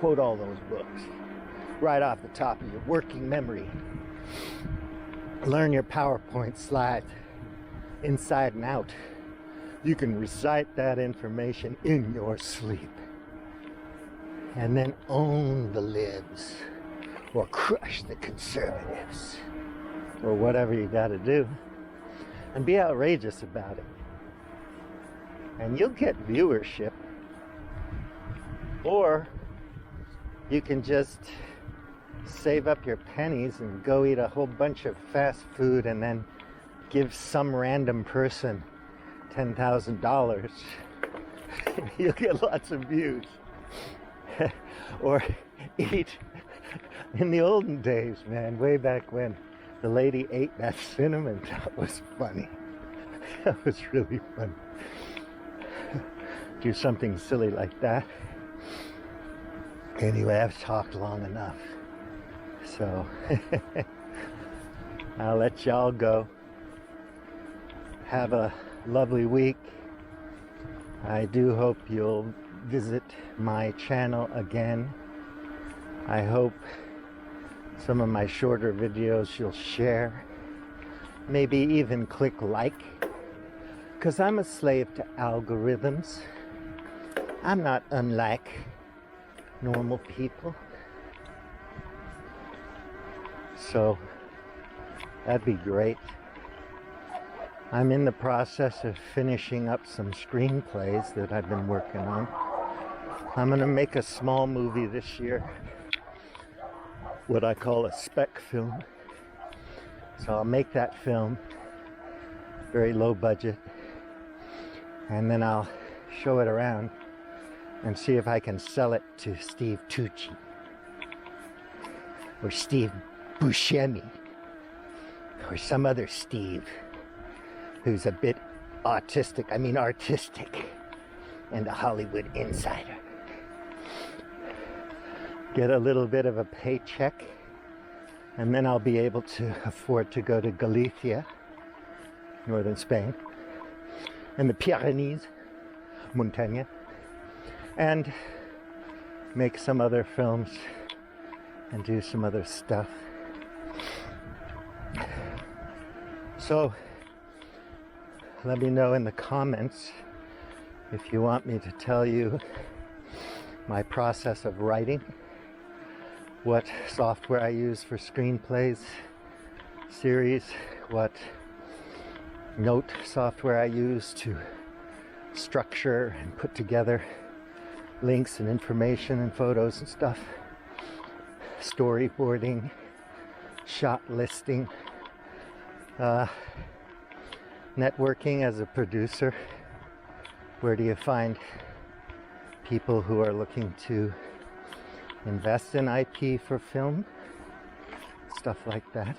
all those books right off the top of your working memory. Learn your PowerPoint slides inside and out. You can recite that information in your sleep. And then own the libs, or crush the conservatives, or whatever you got to do, and be outrageous about it. And you'll get viewership. Or you can just save up your pennies and go eat a whole bunch of fast food and then give some random person $10,000. You'll get lots of views. Or eat. In the olden days, man, way back when, the lady ate that cinnamon. That was funny. That was really funny. Do something silly like that. Anyway, I've talked long enough. So, I'll let y'all go. Have a lovely week. I do hope you'll visit my channel again. I hope some of my shorter videos you'll share, maybe even click like, because I'm a slave to algorithms. I'm not unlike normal people. So that'd be great. I'm in the process of finishing up some screenplays that I've been working on. I'm gonna make a small movie this year, what I call a spec film. So I'll make that film, very low budget, and then I'll show it around and see if I can sell it to Steve Tucci or Steve Buscemi or some other Steve who's a bit artistic and a Hollywood insider. Get a little bit of a paycheck, and then I'll be able to afford to go to Galicia, northern Spain, and the Pyrenees, Montagne, and make some other films and do some other stuff. So let me know in the comments if you want me to tell you my process of writing, what software I use for screenplays, series, what note software I use to structure and put together links and information and photos and stuff, storyboarding, shot listing, networking as a producer. Where do you find people who are looking to invest in IP for film? Stuff like that.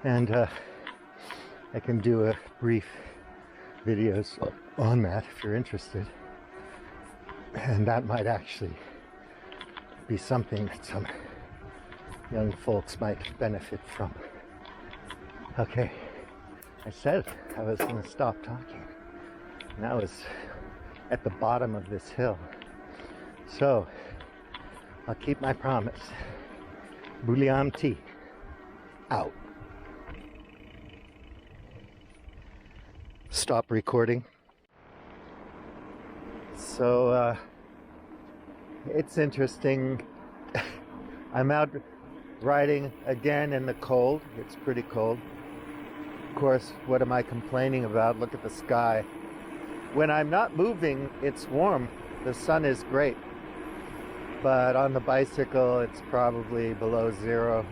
And I can do a brief videos on that if you're interested. And that might actually be something that some young folks might benefit from. Okay, I said I was going to stop talking. And I was at the bottom of this hill. So, I'll keep my promise. Bouillon tea. Out. Stop recording. So, it's interesting. I'm out riding again in the cold. It's pretty cold. Of course, what am I complaining about? Look at the sky. When I'm not moving, it's warm. The sun is great. But on the bicycle, it's probably below zero.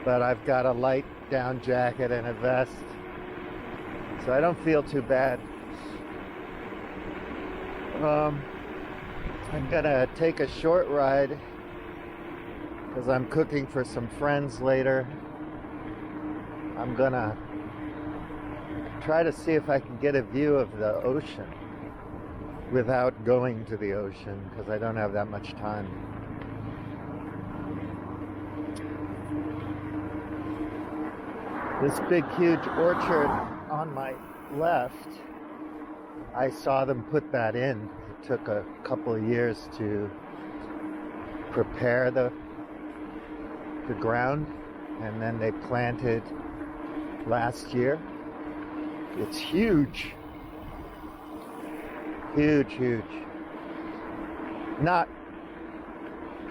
But I've got a light down jacket and a vest, so I don't feel too bad. I'm gonna take a short ride because I'm cooking for some friends later. I'm gonna try to see if I can get a view of the ocean without going to the ocean, because I don't have that much time. This big huge orchard on my left, I saw them put that in. It took a couple of years to prepare the ground, and then they planted last year. It's huge. Huge, huge. Not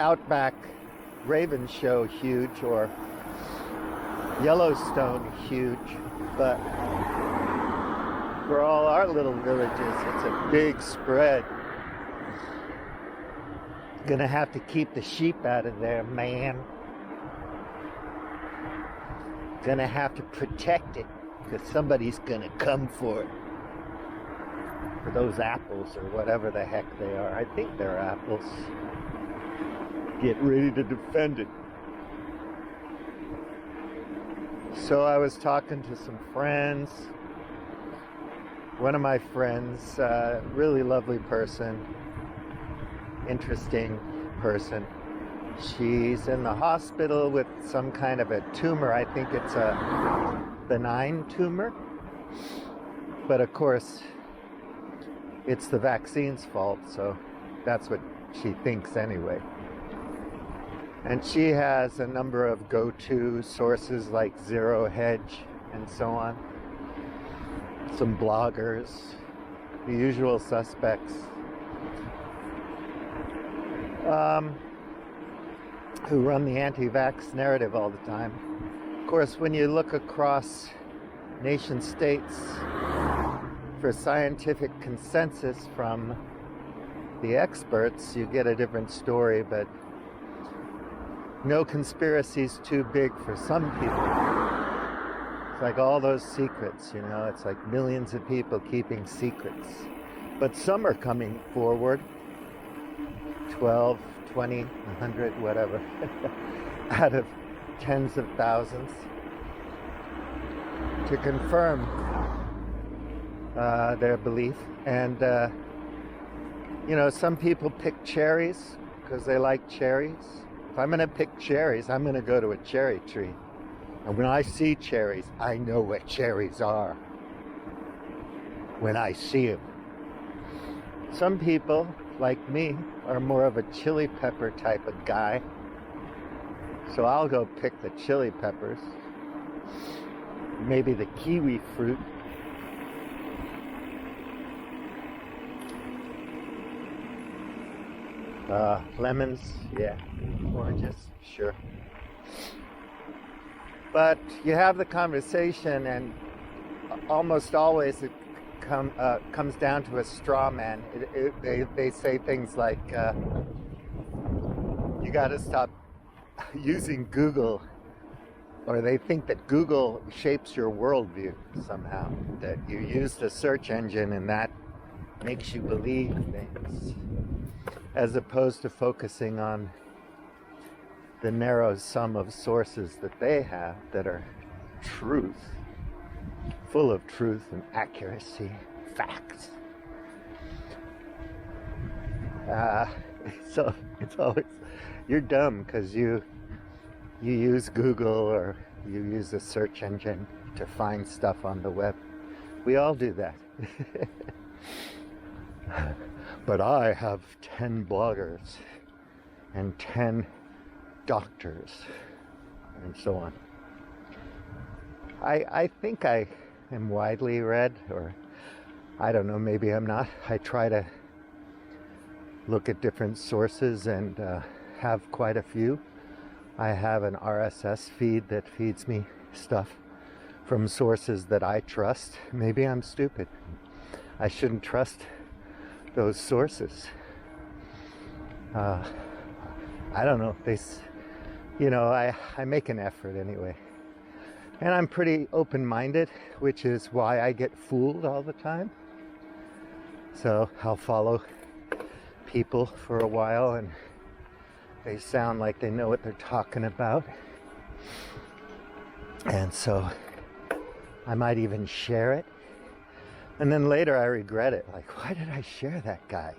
Outback Raven Show huge or Yellowstone huge, but for all our little villages, it's a big spread. Gonna have to keep the sheep out of there, man. Gonna have to protect it, because somebody's gonna come for it. For those apples or whatever the heck they are. I think they're apples. Get ready to defend it. So I was talking to some friends. One of my friends, really lovely person, interesting person. She's in the hospital with some kind of a tumor. I think it's a benign tumor. But of course, it's the vaccine's fault, so that's what she thinks anyway. And she has a number of go-to sources like Zero Hedge and so on. Some bloggers, the usual suspects, who run the anti-vax narrative all the time. Of course, when you look across nation states for scientific consensus from the experts, you get a different story, but no conspiracy's too big for some people. It's like all those secrets, you know, it's like millions of people keeping secrets. But some are coming forward, 12, 20, 100, whatever, out of tens of thousands, to confirm their belief. And, you know, some people pick cherries because they like cherries. If I'm going to pick cherries, I'm going to go to a cherry tree. And when I see cherries, I know what cherries are when I see them. Some people, like me, are more of a chili pepper type of guy. So I'll go pick the chili peppers. Maybe the kiwi fruit. Lemons, yeah. Oranges, sure. But you have the conversation, and almost always it comes down to a straw man. They say things like, you got to stop using Google, or they think that Google shapes your worldview somehow, that you use the search engine and that makes you believe things, as opposed to focusing on the narrow sum of sources that they have that are truth, full of truth and accuracy, facts. So it's always, you're dumb because you use Google or you use a search engine to find stuff on the web. We all do that. But I have 10 bloggers and 10 doctors and so on. I think I am widely read, or I don't know, maybe I'm not. I try to look at different sources and have quite a few. I have an RSS feed that feeds me stuff from sources that I trust. Maybe I'm stupid. I shouldn't trust those sources. I don't know. I make an effort anyway. And I'm pretty open-minded, which is why I get fooled all the time. So I'll follow people for a while and they sound like they know what they're talking about. And so I might even share it. And then later I regret it. Like, why did I share that guy?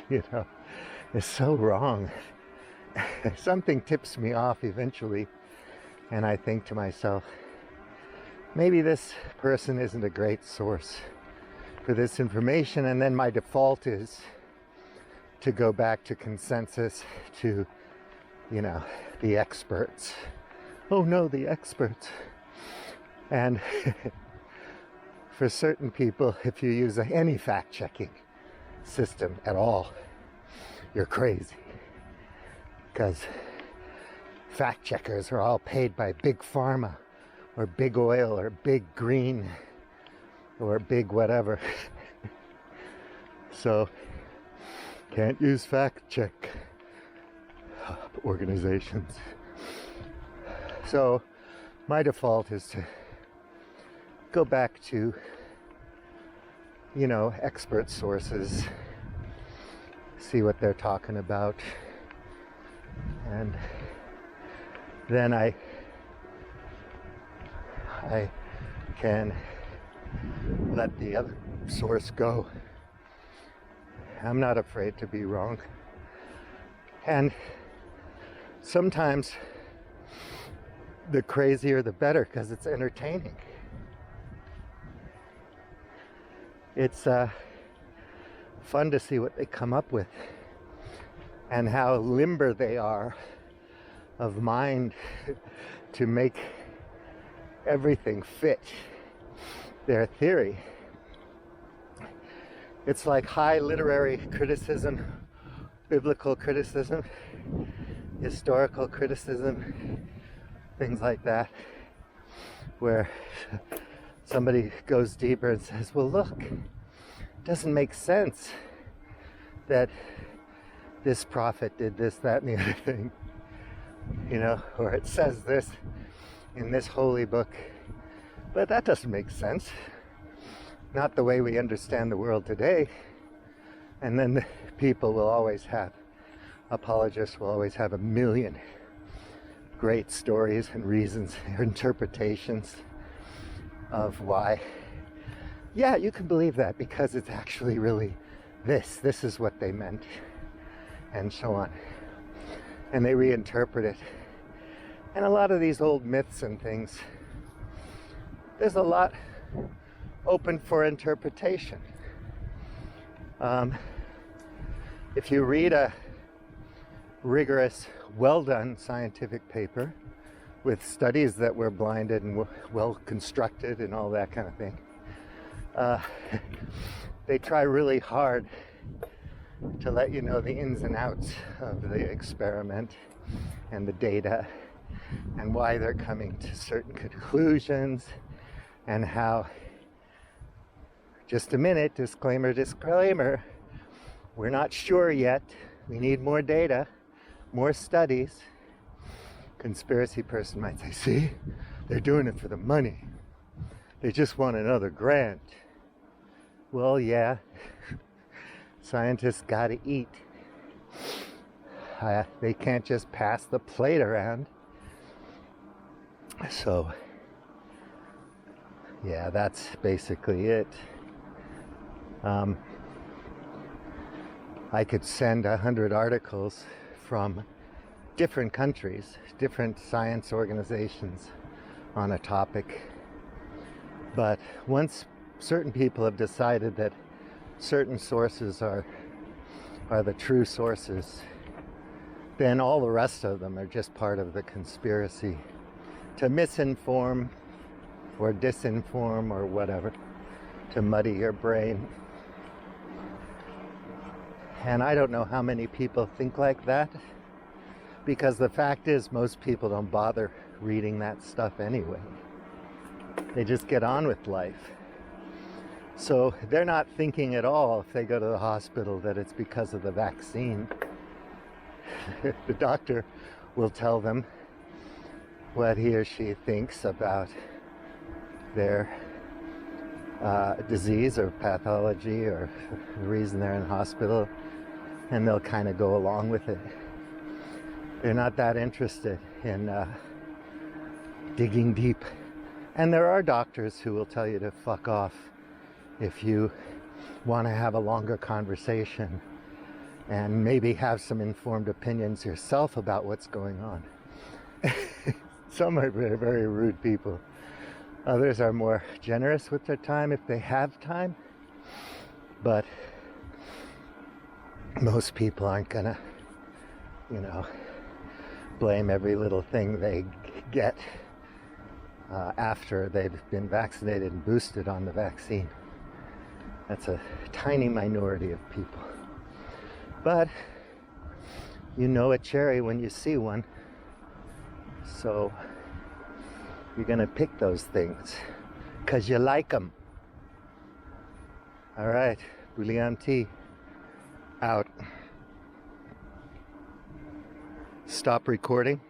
It's so wrong. Something tips me off eventually. And I think to myself, maybe this person isn't a great source for this information. And then my default is to go back to consensus, to, the experts. Oh no, the experts. And for certain people, if you use any fact-checking system at all, you're crazy. Because fact-checkers are all paid by big pharma, or big oil, or big green, or big whatever. So, can't use fact-check organizations. So, my default is to go back to, expert sources, see what they're talking about, and then I can let the other source go. I'm not afraid to be wrong. And sometimes the crazier the better, because it's entertaining. It's fun to see what they come up with and how limber they are of mind to make everything fit their theory. It's like high literary criticism, biblical criticism, historical criticism, things like that, where somebody goes deeper and says, well, look, it doesn't make sense that this prophet did this, that, and the other thing, or it says this in this holy book, but that doesn't make sense. Not the way we understand the world today. And then the people will always have, apologists will always have a million great stories and reasons or interpretations of why. Yeah, you can believe that because it's actually really this. This is what they meant, and so on. And they reinterpret it. And a lot of these old myths and things, there's a lot open for interpretation. If you read a rigorous, well-done scientific paper with studies that were blinded and well constructed and all that kind of thing, they try really hard to let you know the ins and outs of the experiment and the data and why they're coming to certain conclusions and how, just a minute, disclaimer, we're not sure yet, we need more data, more studies. Conspiracy person might say, see, they're doing it for the money. They just want another grant. Well, yeah, scientists gotta eat. They can't just pass the plate around. So, yeah, that's basically it. I could send 100 articles from different countries, different science organizations on a topic. But once certain people have decided that certain sources are the true sources, then all the rest of them are just part of the conspiracy to misinform or disinform or whatever, to muddy your brain. And I don't know how many people think like that, because the fact is most people don't bother reading that stuff anyway. They just get on with life. So they're not thinking at all if they go to the hospital that it's because of the vaccine. The doctor will tell them what he or she thinks about their disease or pathology or the reason they're in the hospital, and they'll kind of go along with it. They're not that interested in digging deep. And there are doctors who will tell you to fuck off if you want to have a longer conversation and maybe have some informed opinions yourself about what's going on. Some are very, very rude people. Others are more generous with their time if they have time. But most people aren't gonna, blame every little thing they get after they've been vaccinated and boosted on the vaccine. That's a tiny minority of people. But you know a cherry when you see one. So you're gonna pick those things because you like them. All right, Bouillon tea out. Stop recording.